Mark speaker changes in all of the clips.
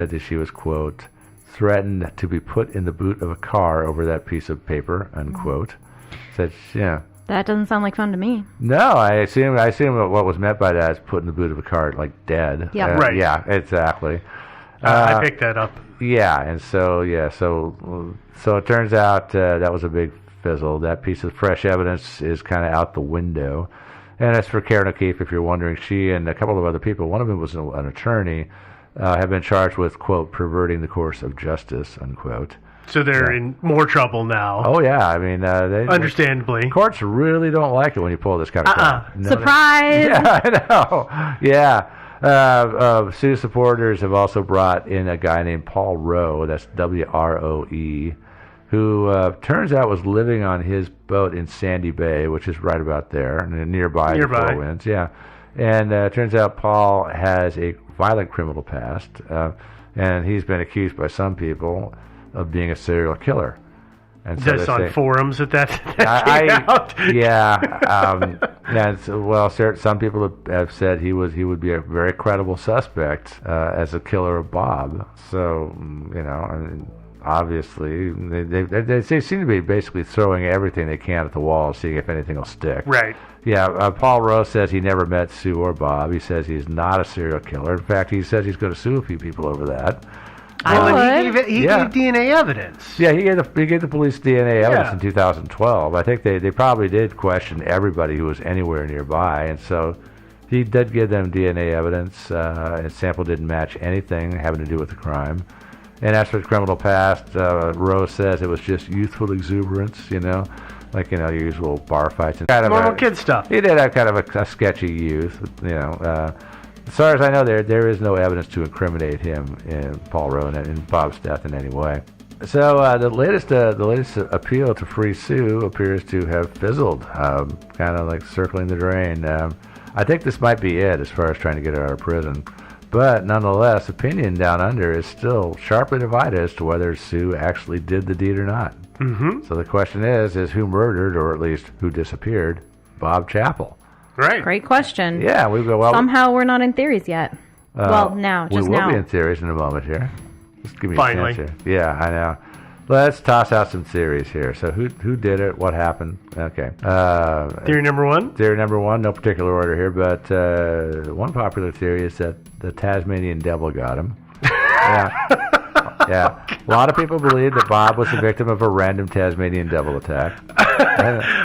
Speaker 1: Said that she was, quote, threatened to be put in the boot of a car over that piece of paper, unquote. Said, yeah.
Speaker 2: That doesn't sound like fun to me.
Speaker 1: No, I assume what was meant by that is put in the boot of a car, like dead.
Speaker 2: Yeah.
Speaker 3: Right.
Speaker 1: Yeah, exactly.
Speaker 3: I picked that up.
Speaker 1: Yeah, and so it turns out that was a big fizzle. That piece of fresh evidence is kind of out the window. And as for Karen O'Keefe, if you're wondering, she and a couple of other people, one of them was an attorney, have been charged with, quote, perverting the course of justice, unquote.
Speaker 3: So they're in more trouble now.
Speaker 1: Oh, yeah. I mean,
Speaker 3: understandably.
Speaker 1: Courts really don't like it when you pull this kind of crap.
Speaker 2: No, surprise!
Speaker 1: Yeah, I know. Yeah. Sue supporters have also brought in a guy named Paul Rowe, that's W-R-O-E, who turns out was living on his boat in Sandy Bay, which is right about there, nearby. The Four Winds. Yeah. And turns out Paul has a violent criminal past, and he's been accused by some people of being a serial killer. And so
Speaker 3: that's on forums that came out.
Speaker 1: Some people have said he would be a very credible suspect as a killer of Bob. So, I mean, obviously, they seem to be basically throwing everything they can at the wall, seeing if anything will stick.
Speaker 3: Right.
Speaker 1: Yeah, Paul Rowe says he never met Sue or Bob. He says he's not a serial killer. In fact, he says he's going to sue a few people over that.
Speaker 3: He gave DNA evidence.
Speaker 1: Yeah, he gave the police DNA evidence in 2012. I think they probably did question everybody who was anywhere nearby, and so he did give them DNA evidence. His sample didn't match anything having to do with the crime. And as for the criminal past, Rose says it was just youthful exuberance, like, your usual bar fights. And kind of
Speaker 3: normal kid stuff.
Speaker 1: He did have kind of a sketchy youth, As far as I know, there is no evidence to incriminate him in Paul Rowe and Bob's death in any way. So the latest appeal to free Sue appears to have fizzled, kind of like circling the drain. I think this might be it as far as trying to get her out of prison. But nonetheless, opinion down under is still sharply divided as to whether Sue actually did the deed or not.
Speaker 3: Mm-hmm.
Speaker 1: So the question is who murdered, or at least who disappeared, Bob Chappell?
Speaker 3: Right.
Speaker 2: Great question.
Speaker 1: Yeah, we go. Well,
Speaker 2: somehow we're not in theories yet. Now,
Speaker 1: we will be in theories in a moment here. Just give me a chance here. Yeah, I know. Let's toss out some theories here. So who did it? What happened? Okay.
Speaker 3: Theory number one?
Speaker 1: Theory number one, no particular order here, but one popular theory is that the Tasmanian devil got him. Yeah. Yeah. A lot of people believe that Bob was the victim of a random Tasmanian devil attack.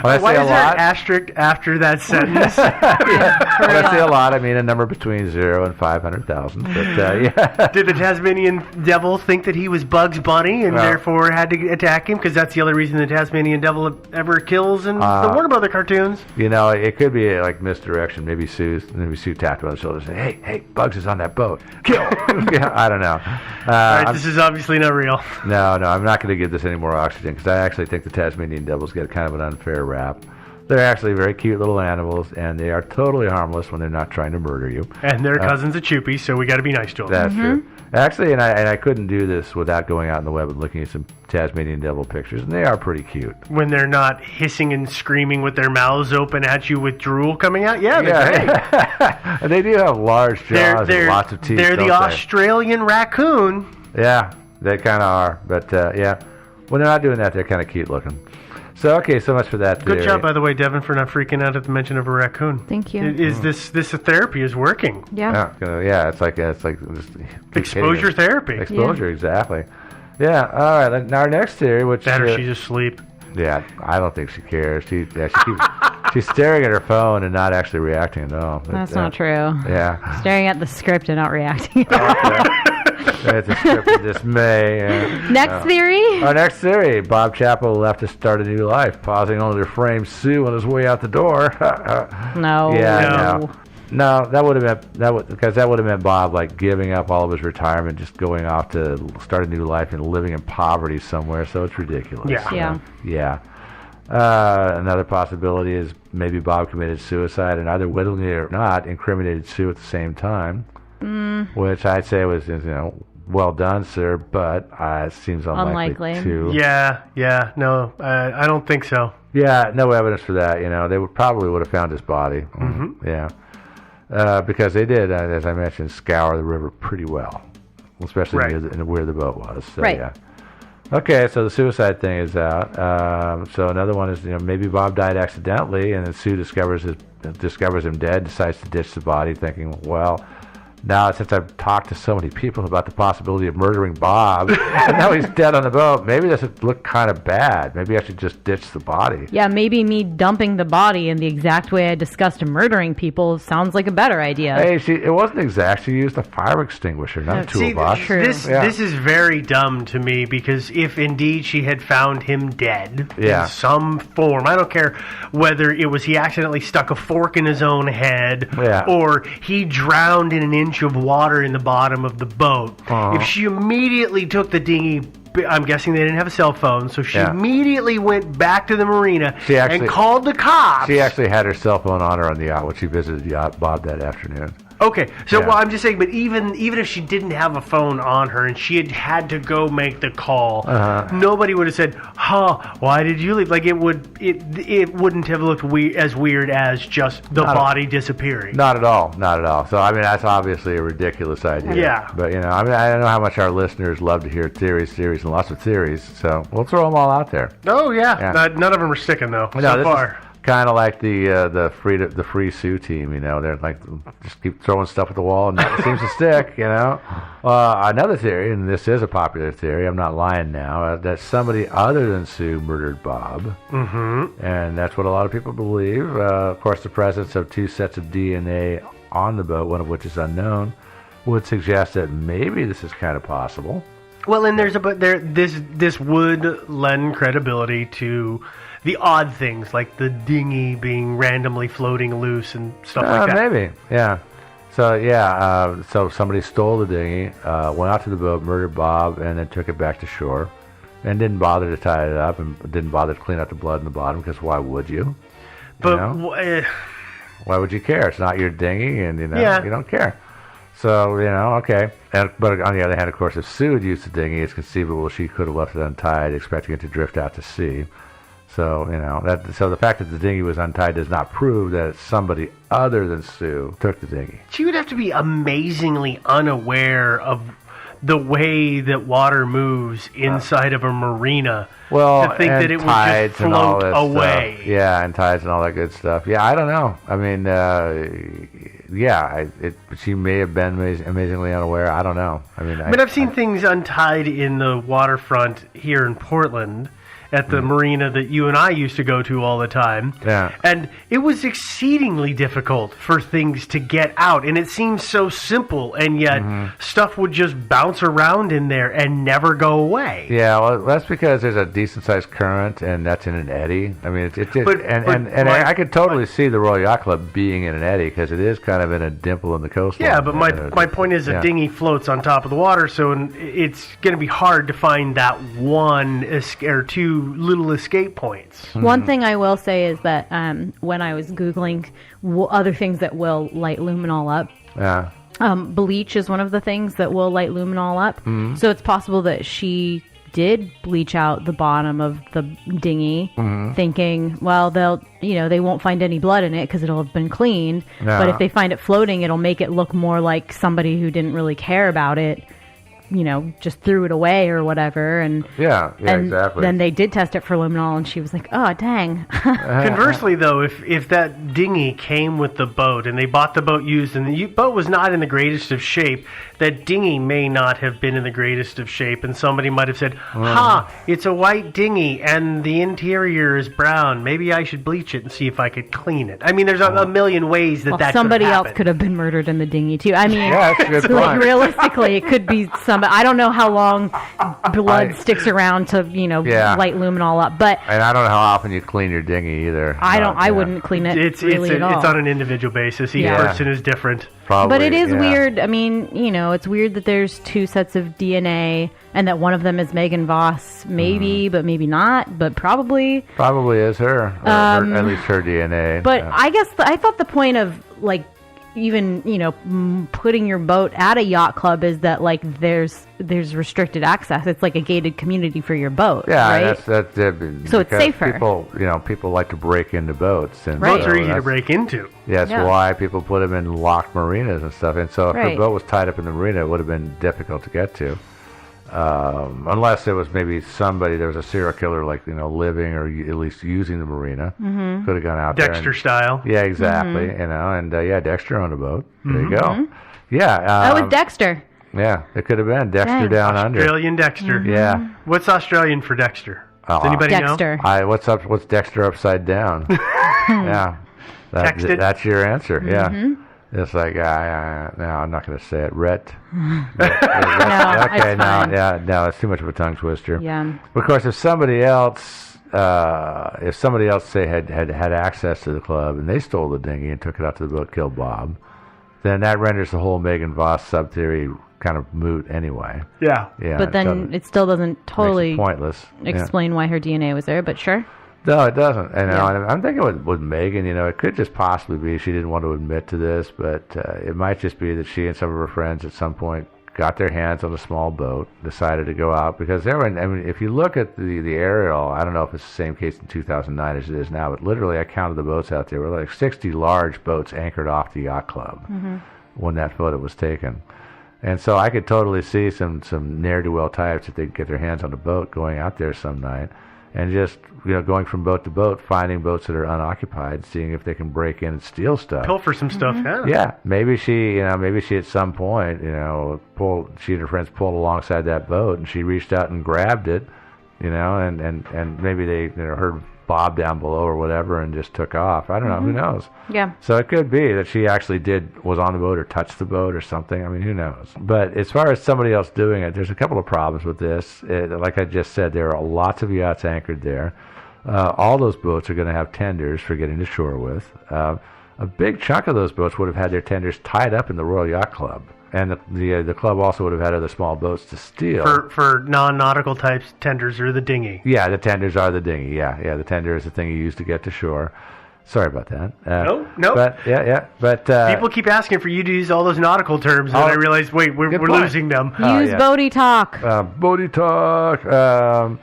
Speaker 3: Why is there an asterisk after that sentence?
Speaker 1: When I say a lot, I mean a number between 0 and 500,000. But yeah.
Speaker 3: Did the Tasmanian devil think that he was Bugs Bunny and therefore had to attack him? Because that's the only reason the Tasmanian devil ever kills in the Warner Brother cartoons.
Speaker 1: It could be like misdirection. Maybe Sue tapped him on the shoulder and said, "Hey, Bugs is on that boat. Kill!" I don't know.
Speaker 3: All right, this is obviously not real.
Speaker 1: No, I'm not going to give this any more oxygen because I actually think the Tasmanian devils get kind of an unfair rap. They're actually very cute little animals, and they are totally harmless when they're not trying to murder you.
Speaker 3: And they're cousins of Choopy, so we got to be nice to them.
Speaker 1: That's true. Actually, and I couldn't do this without going out on the web and looking at some Tasmanian devil pictures, and they are pretty cute.
Speaker 3: When they're not hissing and screaming with their mouths open at you with drool coming out? Yeah, they're great.
Speaker 1: And they do have large jaws and lots of teeth.
Speaker 3: They're the Australian raccoon.
Speaker 1: Yeah, they kind of are. But, when they're not doing that, they're kind of cute looking. So, okay, so much for that theory.
Speaker 3: Good job, by the way, Devin, for not freaking out at the mention of a raccoon.
Speaker 2: Thank you.
Speaker 3: This therapy is working.
Speaker 2: Yeah.
Speaker 1: It's like just
Speaker 3: exposure therapy.
Speaker 1: Exposure, exactly. Yeah. All right. Now our next theory, which
Speaker 3: that or she's asleep.
Speaker 1: Yeah, I don't think she cares. She's staring at her phone and not actually reacting at all.
Speaker 2: That's not true.
Speaker 1: Yeah.
Speaker 2: Staring at the script and not reacting.
Speaker 1: It's a script of dismay.
Speaker 2: Next theory?
Speaker 1: Our next theory: Bob Chappell left to start a new life, pausing only to frame Sue on his way out the door.
Speaker 2: No.
Speaker 1: Yeah, no, that would have meant Bob giving up all of his retirement, just going off to start a new life and living in poverty somewhere. So it's ridiculous.
Speaker 2: Yeah.
Speaker 1: Another possibility is maybe Bob committed suicide and either willingly or not incriminated Sue at the same time, which I'd say was well done, sir, but it seems unlikely too.
Speaker 3: Yeah. No, I don't think so.
Speaker 1: Yeah, no evidence for that. They probably would have found his body.
Speaker 3: Mm-hmm.
Speaker 1: Yeah. Because they did, as I mentioned, scour the river pretty well. especially
Speaker 3: Right.
Speaker 1: where the boat was. So,
Speaker 2: Right.
Speaker 1: Yeah. Okay, so the suicide thing is out. So another one is, maybe Bob died accidentally, and then Sue discovers him dead, decides to ditch the body, thinking, well, now since I've talked to so many people about the possibility of murdering Bob, and now he's dead on the boat, maybe this would look kind of bad. Maybe I should just ditch the body.
Speaker 2: Yeah, maybe me dumping the body in the exact way I discussed murdering people sounds like a better idea.
Speaker 1: Hey, it wasn't exact. She used a fire extinguisher, not a toolbox.
Speaker 2: True.
Speaker 3: This is very dumb to me, because if indeed she had found him dead in some form, I don't care whether it was he accidentally stuck a fork in his own head or he drowned in an inch of water in the bottom of the boat. If she immediately took the dinghy, I'm guessing they didn't have a cell phone, so she immediately went back to the marina and called the cops.
Speaker 1: She actually had her cell phone on her on the yacht when she visited Bob that afternoon.
Speaker 3: Okay, so well, I'm just saying, but even if she didn't have a phone on her and she had to go make the call, nobody would have said, why did you leave? Like, it wouldn't have looked as weird as just the body disappearing.
Speaker 1: Not at all. So, I mean, that's obviously a ridiculous idea.
Speaker 3: Yeah.
Speaker 1: But, I mean, I don't know how much our listeners love to hear theories, and lots of theories, so we'll throw them all out there.
Speaker 3: Oh, yeah. None of them are sticking, though, so far.
Speaker 1: Kind of like the free Sue team, they're like, just keep throwing stuff at the wall and nothing seems to stick, Another theory, and this is a popular theory, I'm not lying now, that somebody other than Sue murdered Bob. And that's what a lot of people believe. Of course, the presence of 2 sets of DNA on the boat, one of which is unknown, would suggest that maybe this is kind of possible.
Speaker 3: Well, and this would lend credibility to the odd things, like the dinghy being randomly floating loose and stuff like that.
Speaker 1: Maybe, yeah. So, so somebody stole the dinghy, went out to the boat, murdered Bob, and then took it back to shore, and didn't bother to tie it up, and didn't bother to clean out the blood in the bottom, because why would you?
Speaker 3: But
Speaker 1: why would you care? It's not your dinghy, and you don't care. So, okay. But on the other hand, of course, if Sue had used the dinghy, it's conceivable she could have left it untied, expecting it to drift out to sea. So, so the fact that the dinghy was untied does not prove that somebody other than Sue took the dinghy.
Speaker 3: She would have to be amazingly unaware of the way that water moves inside of a marina to think that it would just float away.
Speaker 1: Stuff. Yeah, and tides and all that good stuff. Yeah, I don't know. I mean, she may have been amazingly unaware. I don't know. I mean,
Speaker 3: I've seen things untied in the waterfront here in Portland at the marina that you and I used to go to all the time.
Speaker 1: Yeah.
Speaker 3: And it was exceedingly difficult for things to get out. And it seems so simple, and yet stuff would just bounce around in there and never go away.
Speaker 1: Yeah, well, that's because there's a decent-sized current, and that's in an eddy. I mean, I could totally see the Royal Yacht Club being in an eddy, because it is kind of in a dimple in the coastline.
Speaker 3: Yeah, but my point is a dinghy floats on top of the water, so it's going to be hard to find that one or two little escape points.
Speaker 2: One thing I will say is that when I was Googling other things that will light luminol up, bleach is one of the things that will light luminol up. So it's possible that she did bleach out the bottom of the dinghy, thinking, well, they won't find any blood in it because it'll have been cleaned. But if they find it floating, it'll make it look more like somebody who didn't really care about it, just threw it away or whatever. And
Speaker 1: exactly.
Speaker 2: Then they did test it for luminol, and she was like, oh, dang.
Speaker 3: Conversely, though, if that dinghy came with the boat and they bought the boat used and the boat was not in the greatest of shape, that dinghy may not have been in the greatest of shape, and somebody might have said, it's a white dinghy and the interior is brown. Maybe I should bleach it and see if I could clean it. I mean, there's a million ways that
Speaker 2: somebody
Speaker 3: could happen.
Speaker 2: else could have been murdered in the dinghy, too. I mean,
Speaker 1: that's a good point.
Speaker 2: Like, realistically, it could be somebody. I don't know how long blood sticks around to, light luminol up, but...
Speaker 1: And I don't know how often you clean your dinghy, either.
Speaker 2: I wouldn't clean it
Speaker 3: at all. It's on an individual basis. Each person is different.
Speaker 1: Probably,
Speaker 2: but it is weird. I mean, it's weird that there's 2 sets of DNA and that one of them is Megan Voss, maybe, but maybe not, but probably.
Speaker 1: Probably is her, or at least her DNA.
Speaker 2: But I guess I thought the point of, like, even putting your boat at a yacht club is that like there's restricted access. It's like a gated community for your boat.
Speaker 1: Yeah,
Speaker 2: right?
Speaker 1: that's
Speaker 2: so it's safer.
Speaker 1: People like to break into boats, and
Speaker 3: boats are easy to break into.
Speaker 1: Yeah, that's why people put them in locked marinas and stuff. And so if her boat was tied up in the marina, it would have been difficult to get to. Unless there was maybe there was a serial killer living or at least using the marina. Mm-hmm. Could have gone out
Speaker 3: Dexter style.
Speaker 1: Yeah, exactly.
Speaker 2: Mm-hmm.
Speaker 1: And Dexter owned a boat. There you go.
Speaker 2: Mm-hmm.
Speaker 1: Yeah.
Speaker 2: With Dexter.
Speaker 1: Yeah, it could have been Dexter down under.
Speaker 3: Australian Dexter.
Speaker 2: Mm-hmm.
Speaker 1: Yeah.
Speaker 3: What's Australian for Dexter? Does anybody
Speaker 2: Dexter.
Speaker 3: know?
Speaker 1: What's Dexter upside down? Yeah. That's your answer. Yeah.
Speaker 2: Mm-hmm.
Speaker 1: It's like, no, I'm not going to say it. Rhett.
Speaker 2: No,
Speaker 1: okay,
Speaker 2: it's fine.
Speaker 1: no, it's too much of a tongue twister.
Speaker 2: Yeah.
Speaker 1: Of course, if somebody else, say had access to the club and they stole the dinghy and took it out to the boat, killed Bob, then that renders the whole Megan Voss sub theory kind of moot anyway.
Speaker 3: Yeah.
Speaker 1: Yeah.
Speaker 2: But then it still doesn't totally
Speaker 1: pointless.
Speaker 2: explain why her DNA was there. But sure.
Speaker 1: No, it doesn't. And I'm thinking with Megan, it could just possibly be she didn't want to admit to this, but it might just be that she and some of her friends at some point got their hands on a small boat, decided to go out, because if you look at the aerial, I don't know if it's the same case in 2009 as it is now, but literally I counted the boats out there. There were like 60 large boats anchored off the yacht club when that photo was taken. And so I could totally see some ne'er-do-well types, if they get their hands on a boat, going out there some night and just going from boat to boat, finding boats that are unoccupied, seeing if they can break in and steal stuff.
Speaker 3: Pilfer some stuff.
Speaker 2: Mm-hmm.
Speaker 3: Yeah.
Speaker 1: Maybe she at some point, she and her friends pulled alongside that boat, and she reached out and grabbed it, and maybe they heard Bob down below or whatever and just took off. I don't know. Who knows?
Speaker 2: Yeah.
Speaker 1: So it could be that she actually was on the boat or touched the boat or something. I mean, who knows? But as far as somebody else doing it, there's a couple of problems with this. Like I just said, there are lots of yachts anchored there. All those boats are going to have tenders for getting to shore with. A big chunk of those boats would have had their tenders tied up in the Royal Yacht Club. And the club also would have had other small boats to steal.
Speaker 3: For non-nautical types, tenders are the dinghy.
Speaker 1: Yeah, the tenders are the dinghy. Yeah, the tender is the thing you use to get to shore. Sorry about that.
Speaker 3: No.
Speaker 1: But
Speaker 3: people keep asking for you to use all those nautical terms, and I realize, wait, we're losing them.
Speaker 2: Use boaty talk.
Speaker 1: Boaty talk.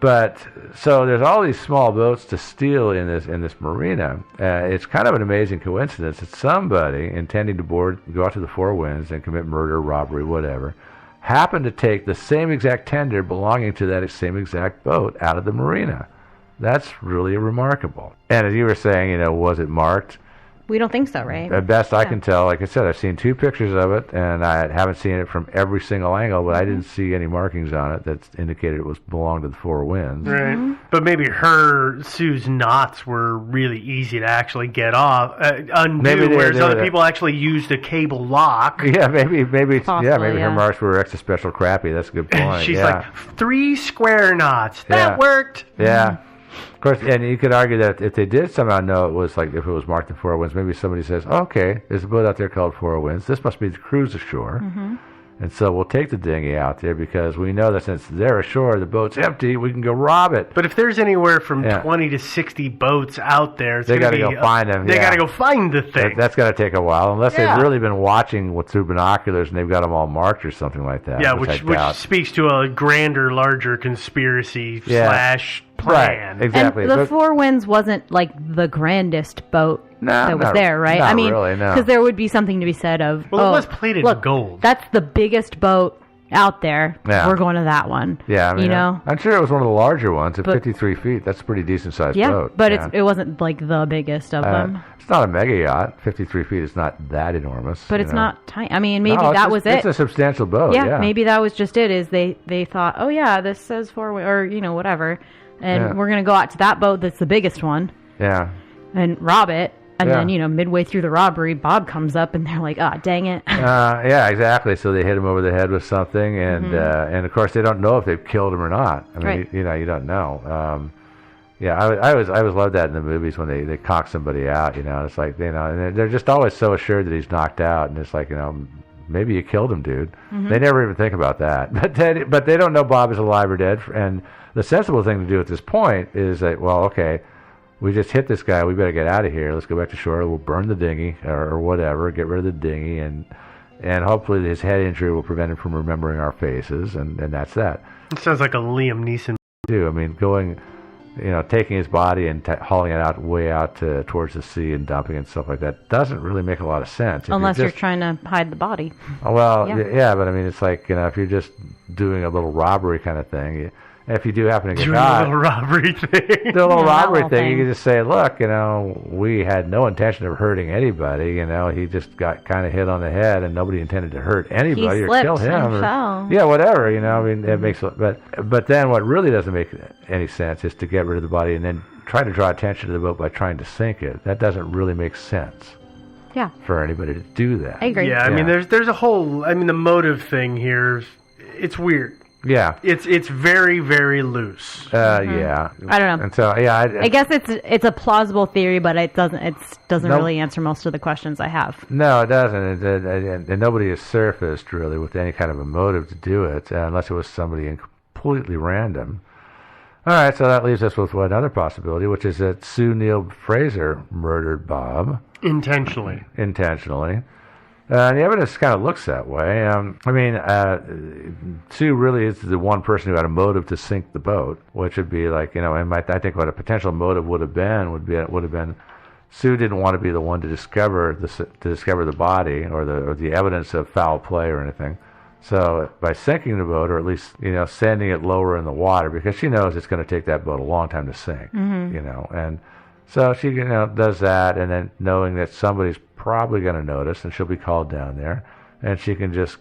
Speaker 1: But so there's all these small boats to steal in this marina. It's kind of an amazing coincidence that somebody intending to go out to the Four Winds and commit murder, robbery, whatever, happened to take the same exact tender belonging to that same exact boat out of the marina. That's really remarkable. And as you were saying, was it marked?
Speaker 2: We don't think so, right?
Speaker 1: At best I can tell, like I said, I've seen 2 pictures of it, and I haven't seen it from every single angle, but I didn't see any markings on it that indicated it belonged to the Four Winds.
Speaker 3: Right. But maybe Sue's knots were really easy to actually get off, undo, whereas other people actually used a cable lock.
Speaker 1: Yeah, maybe
Speaker 2: Possibly,
Speaker 1: her marks were extra special crappy. That's a good point.
Speaker 3: She's like, 3 square knots. That worked.
Speaker 1: Yeah. Of course, and you could argue that if they did somehow know it was if it was marked the Four Winds, maybe somebody says, okay, there's a boat out there called Four Winds. This must be the cruise ashore. Mm-hmm. And so we'll take the dinghy out there because we know that since they're ashore, the boat's empty, we can go rob it.
Speaker 3: But if there's anywhere from 20 to 60 boats out there,
Speaker 1: they got to go find them.
Speaker 3: They got to go find the thing.
Speaker 1: That's got to take a while, unless they've really been watching through binoculars and they've got them all marked or something like that.
Speaker 3: Yeah, which speaks to a grander, larger conspiracy slash plan.
Speaker 1: Right, exactly.
Speaker 2: And the Four Winds wasn't like the grandest boat that was there, right?
Speaker 1: Not really, no.
Speaker 2: Because there would be something to be said of,
Speaker 3: it was plated in gold.
Speaker 2: That's the biggest boat out there. Yeah. We're going to that one.
Speaker 1: Yeah, I'm sure it was one of the larger ones at 53 feet. That's a pretty decent sized boat.
Speaker 2: But it wasn't like the biggest of them.
Speaker 1: It's not a mega yacht. 53 feet is not that enormous.
Speaker 2: But it's not tiny. I mean, maybe that was it.
Speaker 1: It's a substantial boat. Yeah,
Speaker 2: maybe that was just it. Is they thought, oh yeah, this says Four Winds, or whatever. And we're going to go out to that boat that's the biggest one. Yeah. And rob it. And then, midway through the robbery, Bob comes up and they're like, dang it.
Speaker 1: Yeah, exactly. So they hit him over the head with something. And, and of course, they don't know if they've killed him or not. I mean, you don't know. I always loved that in the movies when they cock somebody out, It's like, and they're just always so assured that he's knocked out. And it's like, maybe you killed him, dude. Mm-hmm. They never even think about that. But they don't know Bob is alive or dead. And the sensible thing to do at this point is that, well, okay, we just hit this guy. We better get out of here. Let's go back to shore. We'll burn the dinghy or whatever. Get rid of the dinghy, and hopefully his head injury will prevent him from remembering our faces, and that's that.
Speaker 3: It sounds like a Liam Neeson.
Speaker 1: Too. I mean, going, taking his body and hauling it out way out towards the sea and dumping and stuff like that doesn't really make a lot of sense.
Speaker 2: Unless you're trying to hide the body.
Speaker 1: Well, yeah, but I mean, it's like, if you're just doing a little robbery kind of thing, if you do happen to get caught,
Speaker 3: a little robbery thing.
Speaker 1: The little robbery thing, you can just say, look, we had no intention of hurting anybody. He just got kind of hit on the head, and nobody intended to hurt anybody or kill him.
Speaker 2: And fell.
Speaker 1: Yeah, whatever. I mean, it makes. But then what really doesn't make any sense is to get rid of the body and then try to draw attention to the boat by trying to sink it. That doesn't really make sense.
Speaker 2: Yeah.
Speaker 1: For anybody to do that.
Speaker 2: I agree.
Speaker 3: Yeah, I mean, there's a whole. I mean, the motive thing here, it's weird.
Speaker 1: Yeah,
Speaker 3: it's very, very loose.
Speaker 1: Yeah,
Speaker 2: I don't know.
Speaker 1: And so I
Speaker 2: guess it's a plausible theory, but it doesn't really answer most of the questions I have.
Speaker 1: No, it doesn't. And nobody has surfaced really with any kind of a motive to do it, unless it was somebody completely random. All right, so that leaves us with another possibility, which is that Sue Neal Fraser murdered Bob
Speaker 3: intentionally.
Speaker 1: The evidence kind of looks that way. Sue really is the one person who had a motive to sink the boat, which would be like, I think what a potential motive would have been Sue didn't want to be the one to discover the body or the evidence of foul play or anything. So by sinking the boat, or at least sending it lower in the water, because she knows it's going to take that boat a long time to sink, and so she does that, and then knowing that somebody's probably going to notice, and she'll be called down there, and she can just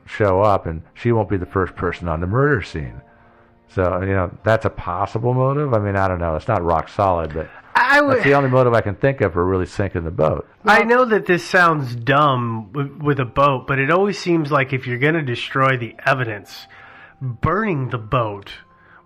Speaker 1: show up, and she won't be the first person on the murder scene. So that's a possible motive. I mean, I don't know. It's not rock solid, but that's the only motive I can think of for really sinking the boat.
Speaker 3: Well, I know that this sounds dumb with a boat, but it always seems like if you're going to destroy the evidence, burning the boat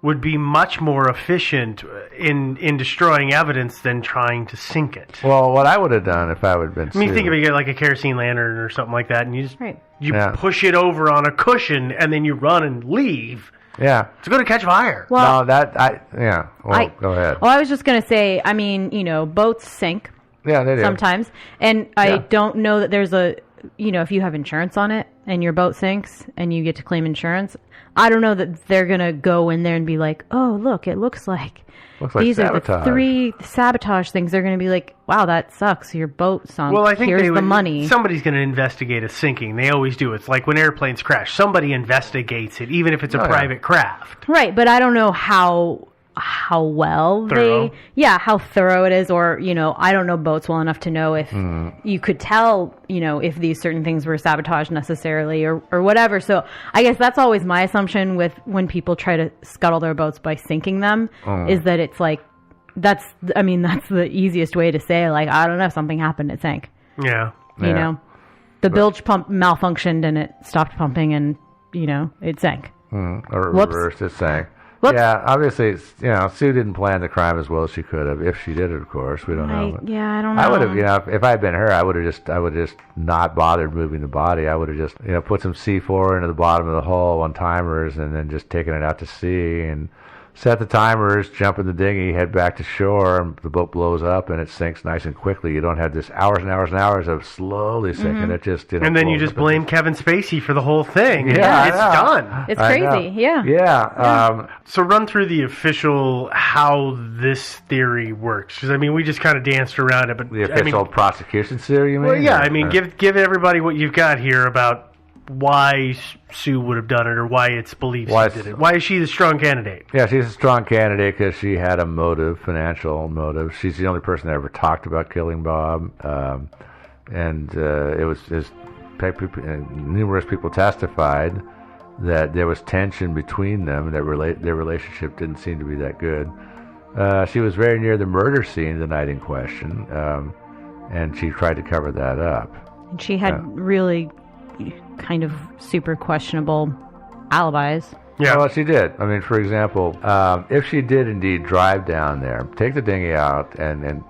Speaker 3: would be much more efficient in destroying evidence than trying to sink it.
Speaker 1: Well, what I would have done if I would have been
Speaker 3: sued. I mean, think of it like a kerosene lantern or something like that, and you just push it over on a cushion, and then you run and leave.
Speaker 1: Yeah.
Speaker 3: It's going to catch fire.
Speaker 2: Well,
Speaker 1: go ahead.
Speaker 2: Well, I was just going to say, I mean, boats sink.
Speaker 1: Yeah, they do.
Speaker 2: Sometimes. And I don't know that there's if you have insurance on it and your boat sinks and you get to claim insurance, I don't know that they're going to go in there and be like, oh, look, it looks like these
Speaker 1: sabotage.
Speaker 2: Are the 3 sabotage things. They're going to be like, wow, that sucks. Your boat sunk.
Speaker 3: Well, I think
Speaker 2: here's the money.
Speaker 3: Somebody's going to investigate a sinking. They always do. It's like when airplanes crash. Somebody investigates it, even if it's a private craft.
Speaker 2: Right, but I don't know how well how thorough it is, or I don't know boats well enough to know if you could tell if these certain things were sabotage necessarily or whatever. So I guess that's always my assumption with when people try to scuttle their boats by sinking them is that it's like that's the easiest way to say, like, I don't know if something happened, it sank.
Speaker 3: Yeah.
Speaker 2: The bilge pump malfunctioned and it stopped pumping and it sank.
Speaker 1: Or reversed, it sank. Whoops. Yeah, obviously, Sue didn't plan the crime as well as she could have. If she did it, of course, we don't know.
Speaker 2: I don't know.
Speaker 1: I would have, if I had been her, I would have just not bothered moving the body. I would have just, put some C4 into the bottom of the hull on timers, and then just taken it out to sea and set the timers, jump in the dinghy, head back to shore, and the boat blows up and it sinks nice and quickly. You don't have this hours and hours and hours of slowly sinking. It just
Speaker 3: and then you just blame Kevin Spacey for the whole thing.
Speaker 1: Yeah,
Speaker 3: it's done.
Speaker 2: It's crazy.
Speaker 1: Yeah.
Speaker 3: So run through the official how this theory works, because we just kind of danced around it, but
Speaker 1: the official prosecution theory, you mean?
Speaker 3: Well, yeah. Give everybody what you've got here about why Sue would have done it, or why it's believed she did it. Why is she the strong candidate?
Speaker 1: Yeah, she's a strong candidate because she had a motive, financial motive. She's the only person that ever talked about killing Bob, and it was numerous people testified that there was tension between them, and that their relationship didn't seem to be that good. She was very near the murder scene the night in question, and she tried to cover that up.
Speaker 2: And she had really kind of super questionable alibis.
Speaker 1: Yeah, well, she did. For example, if she did indeed drive down there, take the dinghy out, and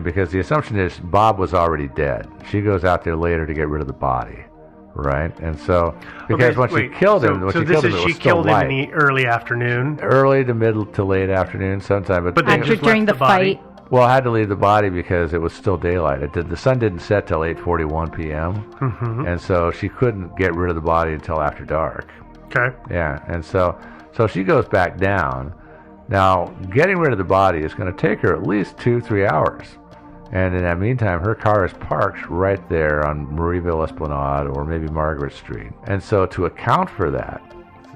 Speaker 1: because the assumption is Bob was already dead. She goes out there later to get rid of the body. right? And so, because when she killed him, it was
Speaker 3: she
Speaker 1: still
Speaker 3: killed
Speaker 1: light.
Speaker 3: him in the early afternoon,
Speaker 1: early to middle to late afternoon, sometime.
Speaker 3: But
Speaker 2: after during the fight.
Speaker 1: Well, I had to leave the body because it was still daylight. The sun didn't set till 8:41 p.m., and so she couldn't get rid of the body until after dark.
Speaker 3: Okay.
Speaker 1: Yeah, and so she goes back down. Now, getting rid of the body is going to take her at least 2-3 hours. And in that meantime, her car is parked right there on Marieville Esplanade or maybe Margaret Street. And so to account for that,